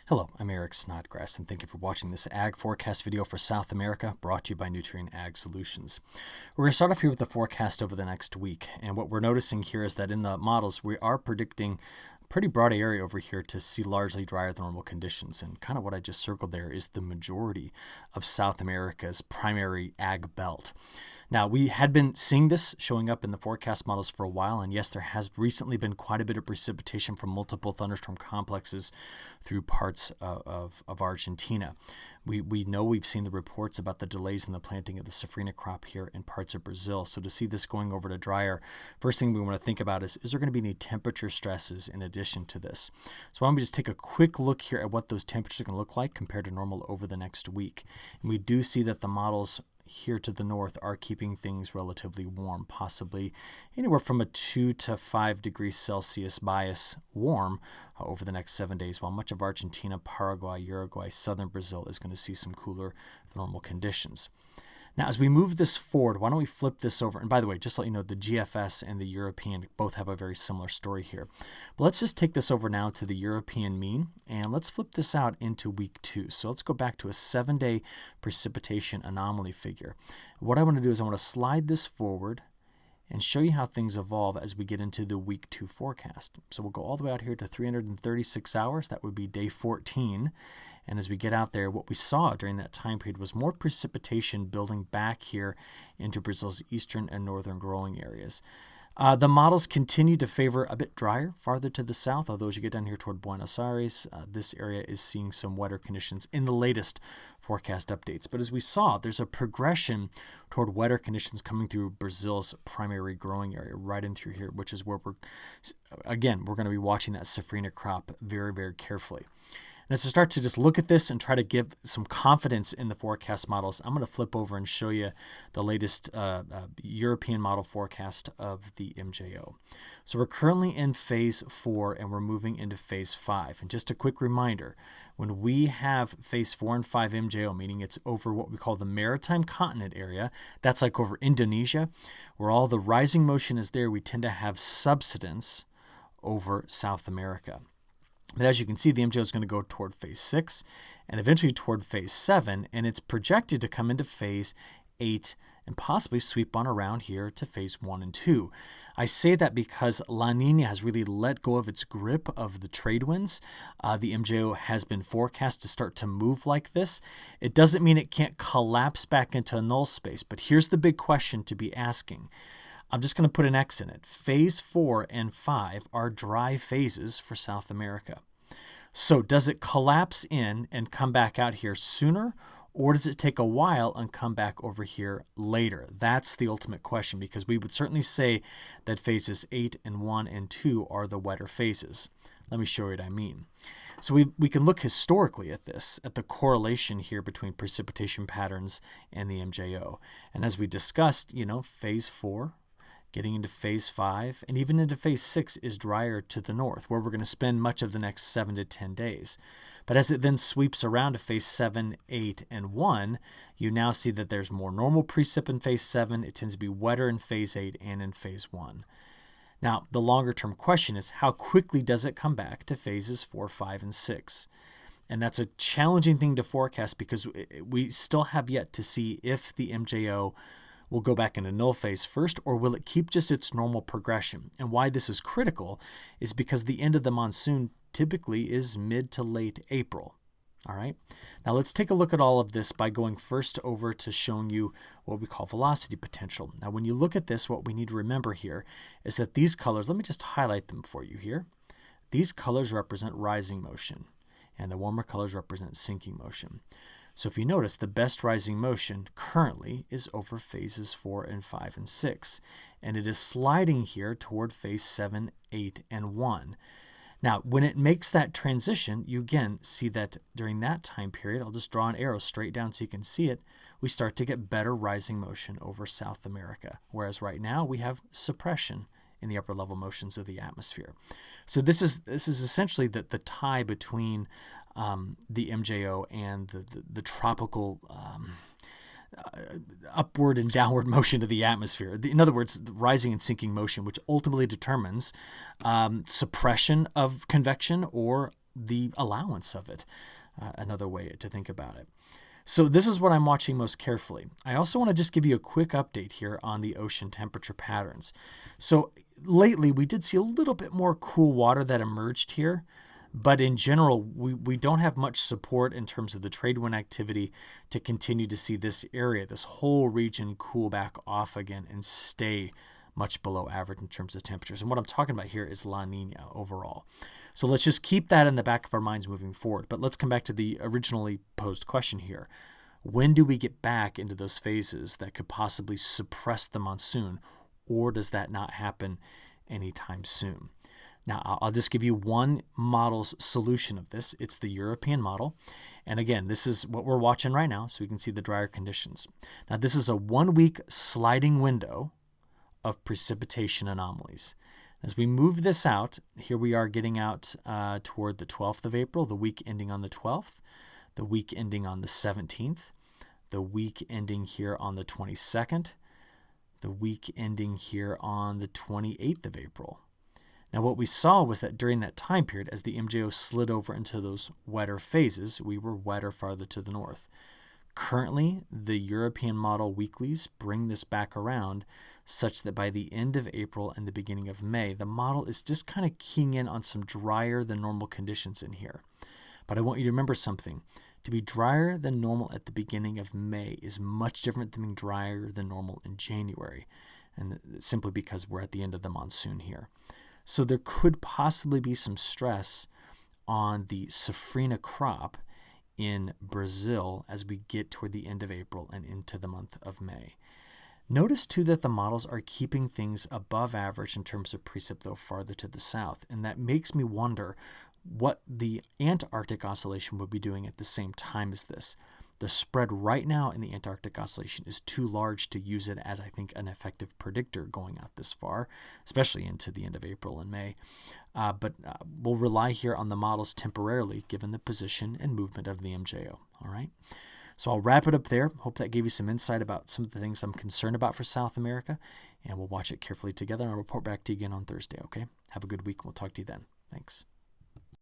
Hello, I'm Eric Snodgrass, and thank you for watching this Ag Forecast video for South America, brought to you by Nutrien Ag Solutions. We're going to start off here with the forecast over the next week, and what we're noticing here is that in the models, we are predicting a pretty broad area over here to see largely drier than normal conditions, and kind of what I just circled there is the majority of South America's primary ag belt. Now, we had been seeing this showing up in the forecast models for a while, and yes, there has recently been quite a bit of precipitation from multiple thunderstorm complexes through parts of Argentina. We know we've seen the reports about the delays in the planting of the Safrinha crop here in parts of Brazil. So to see this going over to Drier, first thing we want to think about is there going to be any temperature stresses in addition to this? So why don't we just take a quick look here at what those temperatures are going to look like compared to normal over the next week. And we do see that the models here to the north are keeping things relatively warm, possibly anywhere from a 2 to 5 degrees Celsius bias warm over the next 7 days, while much of Argentina, Paraguay, Uruguay, southern Brazil is going to see some cooler than normal conditions. Now, as we move this forward, why don't we flip this over? And by the way, just to let you know, the GFS and the European both have a very similar story here. But let's just take this over now to the European mean, and let's flip this out into week 2. So let's go back to a 7-day precipitation anomaly figure. What I want to do is I want to slide this forward and show you how things evolve as we get into the week 2 forecast. So we'll go all the way out here to 336 hours. That would be day 14. And as we get out there, what we saw during that time period was more precipitation building back here into Brazil's eastern and northern growing areas. The models continue to favor a bit drier farther to the south, although as you get down here toward Buenos Aires, this area is seeing some wetter conditions in the latest forecast updates. But as we saw, there's a progression toward wetter conditions coming through Brazil's primary growing area, right in through here, which is where we're going to be watching that Safrinha crop very, very carefully. And as I start to just look at this and try to give some confidence in the forecast models, I'm going to flip over and show you the latest European model forecast of the MJO. So we're currently in phase 4 and we're moving into phase 5. And just a quick reminder, when we have phase 4 and 5 MJO, meaning it's over what we call the maritime continent area, that's like over Indonesia, where all the rising motion is there, we tend to have subsidence over South America. But as you can see, the MJO is going to go toward phase 6 and eventually toward phase 7, and it's projected to come into phase 8 and possibly sweep on around here to phase 1 and 2. I say that because La Nina has really let go of its grip of the trade winds. The MJO has been forecast to start to move like this. It doesn't mean it can't collapse back into a null space, but here's the big question to be asking. I'm just going to put an X in it. Phase 4 and 5 are dry phases for South America. So does it collapse in and come back out here sooner, or does it take a while and come back over here later? That's the ultimate question, because we would certainly say that phases 8 and 1 and 2 are the wetter phases. Let me show you what I mean. So we can look historically at this, at the correlation here between precipitation patterns and the MJO. And as we discussed, phase 4, getting into phase 5, and even into phase 6 is drier to the north, where we're going to spend much of the next 7 to 10 days. But as it then sweeps around to phase 7, 8, and 1, you now see that there's more normal precip in phase 7. It tends to be wetter in phase 8 and in phase 1. Now, the longer term question is, how quickly does it come back to phases 4, 5, and 6? And that's a challenging thing to forecast because we still have yet to see if the MJO will go back into null phase first, or will it keep just its normal progression? And why this is critical is because the end of the monsoon typically is mid to late April. All right. Now let's take a look at all of this by going first over to showing you what we call velocity potential. Now, when you look at this, what we need to remember here is that these colors, let me just highlight them for you here. These colors represent rising motion, and the warmer colors represent sinking motion. So if you notice, the best rising motion currently is over phases 4 and 5 and 6, and it is sliding here toward phase 7, 8, and 1. Now, when it makes that transition, you again see that during that time period, I'll just draw an arrow straight down so you can see it, we start to get better rising motion over South America, whereas right now we have suppression in the upper level motions of the atmosphere. So this is essentially the tie between the MJO and the tropical upward and downward motion of the atmosphere. In other words, the rising and sinking motion, which ultimately determines suppression of convection or the allowance of it, another way to think about it. So this is what I'm watching most carefully. I also want to just give you a quick update here on the ocean temperature patterns. So lately we did see a little bit more cool water that emerged here, but in general we don't have much support in terms of the trade wind activity to continue to see this area, this whole region, cool back off again and stay much below average in terms of temperatures. And what I'm talking about here is La Nina overall. So let's just keep that in the back of our minds moving forward. But let's come back to the originally posed question here. When do we get back into those phases that could possibly suppress the monsoon, or does that not happen anytime soon? Now, I'll just give you one model's solution of this. It's the European model. And again, this is what we're watching right now, so we can see the drier conditions. Now, this is a 1-week sliding window of precipitation anomalies. As we move this out, here we are getting out toward the 12th of April, the week ending on the 12th, the week ending on the 17th, the week ending here on the 22nd, the week ending here on the 28th of April. Now what we saw was that during that time period, as the MJO slid over into those wetter phases, we were wetter farther to the north. Currently, the European model weeklies bring this back around such that by the end of April and the beginning of May, the model is just kind of keying in on some drier than normal conditions in here. But I want you to remember something. To be drier than normal at the beginning of May is much different than being drier than normal in January, and simply because we're at the end of the monsoon here. So there could possibly be some stress on the Safrinha crop in Brazil as we get toward the end of April and into the month of May. Notice too that the models are keeping things above average in terms of precip, though farther to the south, and that makes me wonder what the Antarctic oscillation would be doing at the same time as this. The spread right now in the Antarctic oscillation is too large to use it as, I think, an effective predictor going out this far, especially into the end of April and May. But we'll rely here on the models temporarily, given the position and movement of the MJO. All right. So I'll wrap it up there. Hope that gave you some insight about some of the things I'm concerned about for South America, and we'll watch it carefully together, and I'll report back to you again on Thursday. Okay. Have a good week. We'll talk to you then. Thanks.